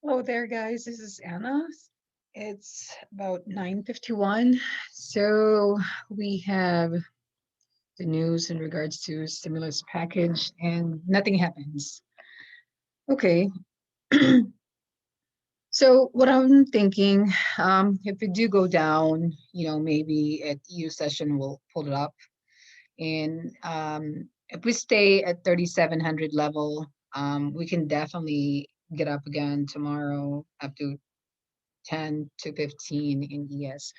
Hello there, guys. This is Anna. It's about 9:51. So we have the news in regards to stimulus package and nothing happens. Okay. So what I'm thinking, if we do go down, maybe at EU session we'll pull it up. And if we stay at 3,700 level, we can definitely get up again tomorrow up to 10 to 15 in ES.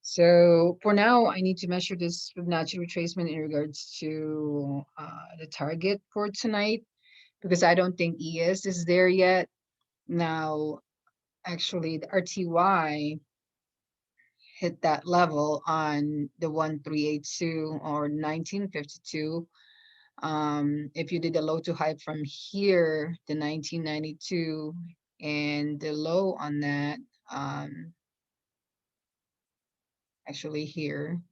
So for now, I need to measure this Fibonacci retracement in regards to the target for tonight because I don't think ES is there yet. Now, actually, the RTY hit that level on the 1382 or 1952. If you did a low to high from here, the 1992, and the low on that, um, actually here.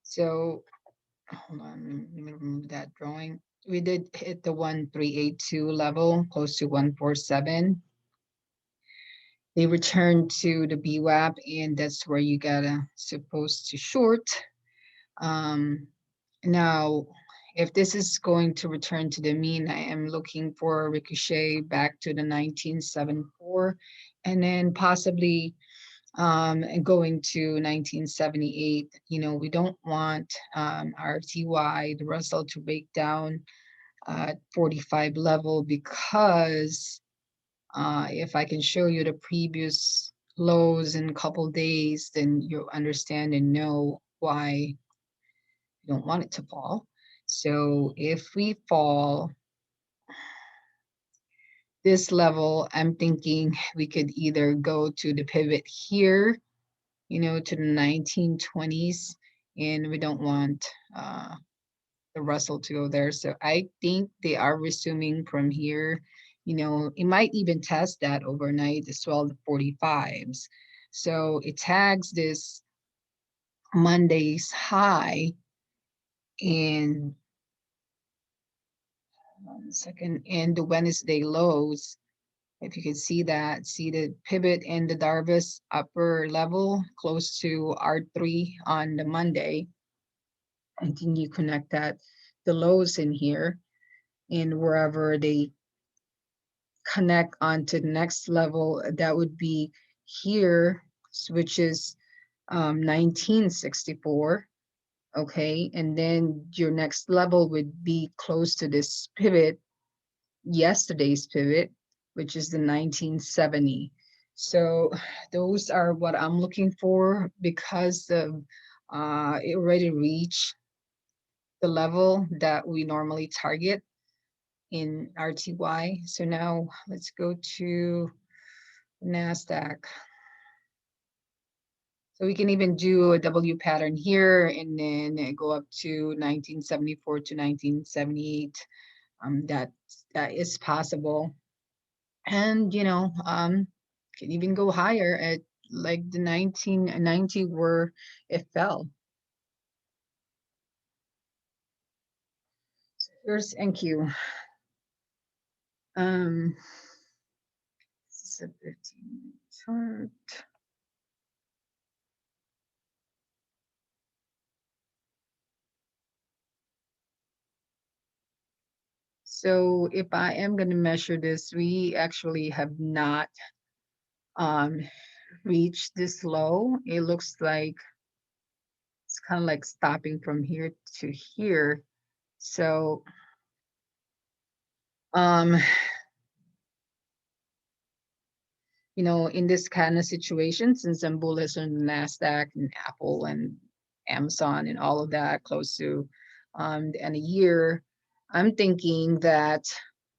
So hold on, let me remove that drawing. We did hit the 1382 level, close to 147. They returned to the BWAP, and that's where you gotta supposed to short. Um, Now, if this is going to return to the mean, I am looking for a ricochet back to the 1974, and then possibly and going to 1978. We don't want RTY, the Russell, to break down at 45 level because if I can show you the previous lows in a couple days, then you'll understand and know why you don't want it to fall. So if we fall this level, I'm thinking we could either go to the pivot here, to the 1920s, and we don't want the Russell to go there. So I think they are resuming from here. It might even test that overnight as well, the 45s. So it tags this Monday's high and 1 second, and the Wednesday lows. If you can see that, see the pivot and the Darvis upper level close to R3 on the Monday. I think you connect that, the lows in here, and wherever they connect onto the next level, that would be here, which is 1964. Okay, and then your next level would be close to this pivot, yesterday's pivot, which is the 1970. So those are what I'm looking for because of it already reached the level that we normally target in RTY. So now let's go to NASDAQ. So we can even do a W pattern here and then go up to 1974 to 1978. That is possible. And can even go higher at like the 1990 where it fell. So here's NQ. This is a 15-minute chart. So if I am going to measure this, we actually have not reached this low. It looks like it's kind of like stopping from here to here. So um, in this kind of situation, since I'm bullish on NASDAQ and Apple and Amazon and all of that close to the end of year, I'm thinking that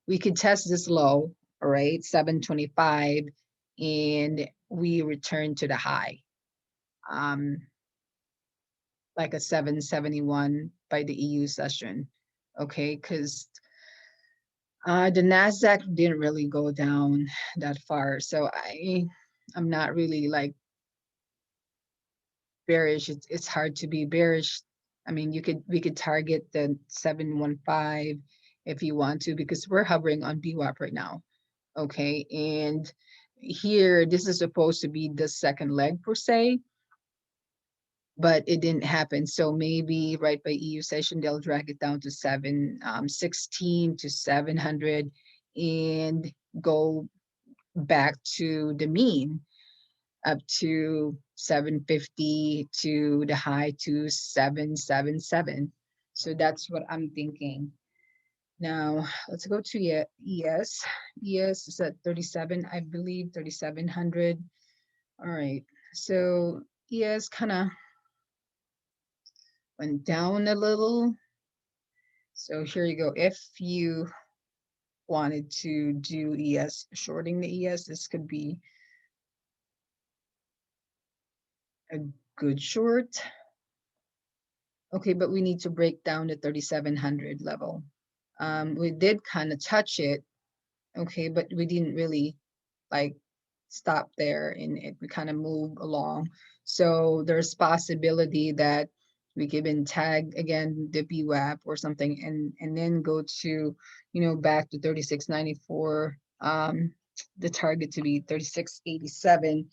we could test this low, all right, 725, and we return to the high, um, like a 771 by the EU session, okay, because the NASDAQ didn't really go down that far. So I'm not really like bearish. It's hard to be bearish I mean, we could target the 715 if you want to, because we're hovering on BWAP right now. Okay, and here this is supposed to be the second leg per se, but it didn't happen. So maybe right by EU session they'll drag it down to 716 to 700 and go back to the mean up to 750 to the high to 777. So that's what I'm thinking. Now let's go to ES. ES is at 37, I believe 3700. All right. So ES kind of went down a little. So here you go. If you wanted to do ES, shorting the ES, this could be a good short. Okay, but we need to break down the 3700 level. We did kind of touch it, okay, but we didn't really like stop there, and we kind of move along. So there's possibility that we could even tag again the BWAP or something, and then go to, back to 3694. The target to be 3687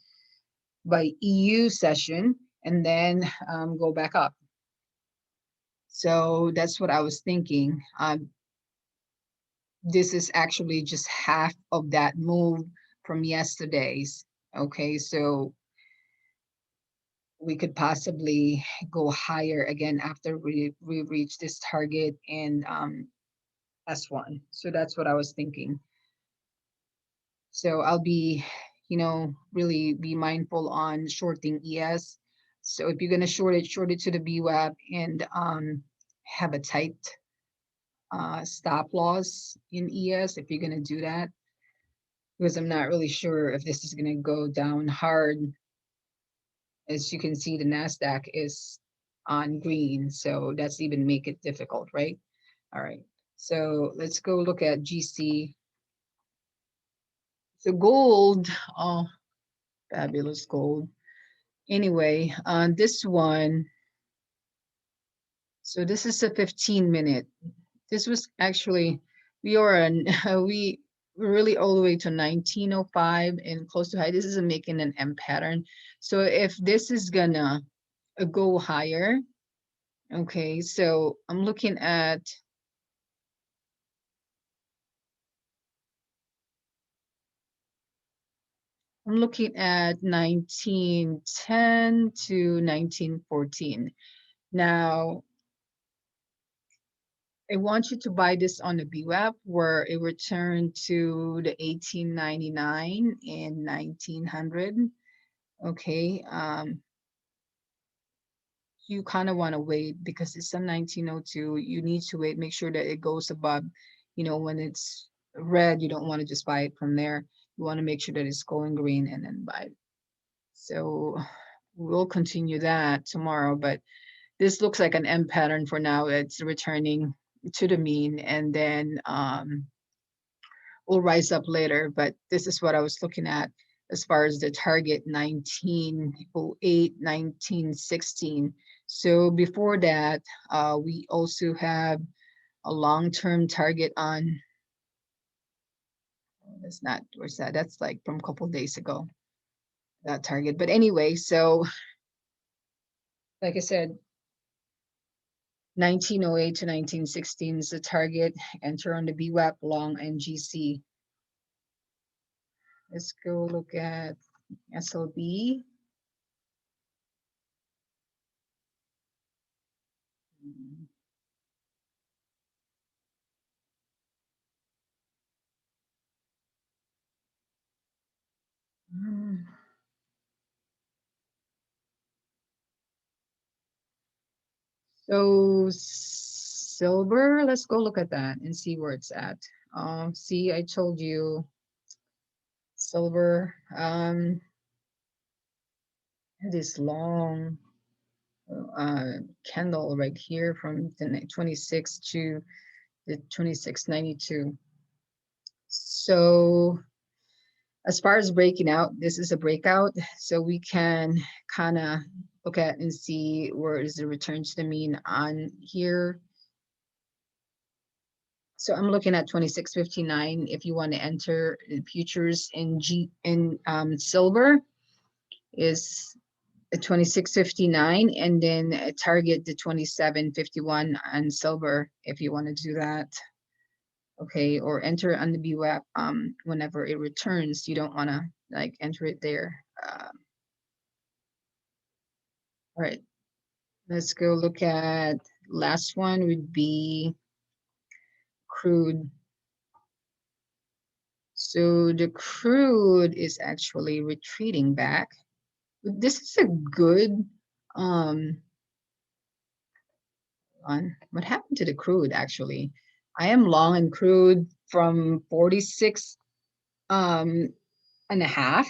by EU session, and then go back up. So that's what I was thinking. This is actually just half of that move from yesterday's. Okay, so we could possibly go higher again after we reach this target and S1. So that's what I was thinking. So I'll be, really be mindful on shorting ES. So if you're gonna short it to the BWAP and have a tight stop loss in ES if you're gonna do that, because I'm not really sure if this is gonna go down hard. As you can see, the NASDAQ is on green, so that's even make it difficult, right? All right, so let's go look at GC. So gold, oh, fabulous gold. Anyway, on this one, so this is a 15-minute. This was actually, we are on, we we're really all the way to 1905 and close to high. This is making an M pattern. So if this is gonna go higher, okay, so I'm looking at I'm looking at 1910 to 1914. Now, I want you to buy this on the BWAP where it returned to the 1899 and 1900. Okay, you kind of want to wait because it's a 1902. You need to wait, make sure that it goes above, when it's red, you don't want to just buy it from there. You want to make sure that it's going green and then buy it. So we'll continue that tomorrow, but this looks like an M pattern for now. It's returning to the mean, and then we'll rise up later. But this is what I was looking at as far as the target 1908, 1916. So before that, we also have a long-term target on, that's not, where's that? That's like from a couple of days ago, that target. But anyway, so like I said, 1908 to 1916 is the target. Enter on the BWAP long NGC. Let's go look at SLB. So silver, let's go look at that and see where it's at. See, I told you silver, this long candle right here from the 26 to the 2692. So as far as breaking out, this is a breakout. So we can kind of look at and see where is the return to the mean on here. So I'm looking at 26.59. If you want to enter futures in silver is 26.59, and then target the 27.51 on silver if you want to do that. Okay, or enter on the VWAP whenever it returns. You don't want to like enter it there. All right, let's go look at last one would be crude. So the crude is actually retreating back. This is a good on what happened to the crude actually. I am long in crude from 46 and a half.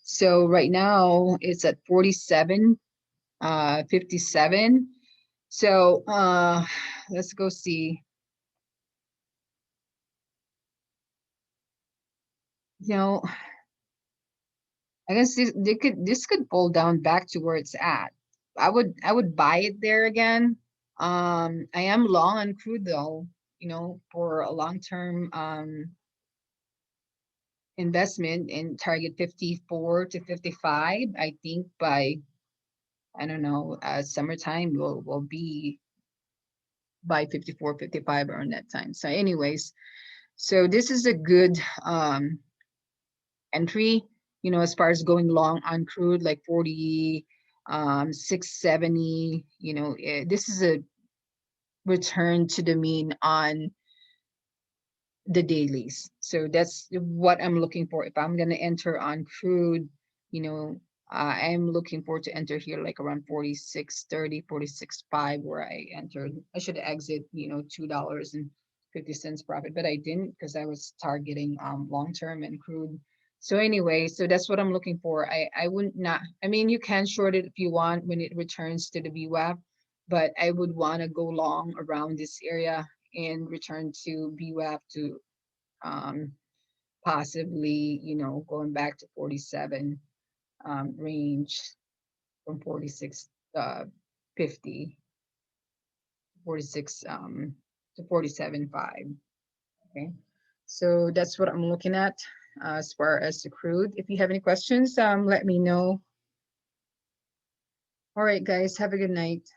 So right now it's at 47 57. So let's go see. You know, I guess this could pull down back to where it's at. I would buy it there again. I am long on crude though, you know, for a long-term investment in target 54 to 55. I think by I don't know, summertime will be by 54, 55 around that time. So anyways, so this is a good entry, you know, as far as going long on crude, like 40, 670, you know, this is a return to the mean on the dailies. So that's what I'm looking for. If I'm going to enter on crude, you know, I'm looking forward to enter here like around 46.30, 46.5 where I entered. I should exit, you know, $2.50 profit, but I didn't because I was targeting long-term and crude. So anyway, so that's what I'm looking for. I wouldn't not, I mean, you can short it if you want when it returns to the VWAP, but I would want to go long around this area and return to VWAP to um, possibly, you know, going back to 47 range from 46 50, 46 to 47.5. Okay, so that's what I'm looking at as far as the crude. If you have any questions, let me know. All right, guys, have a good night.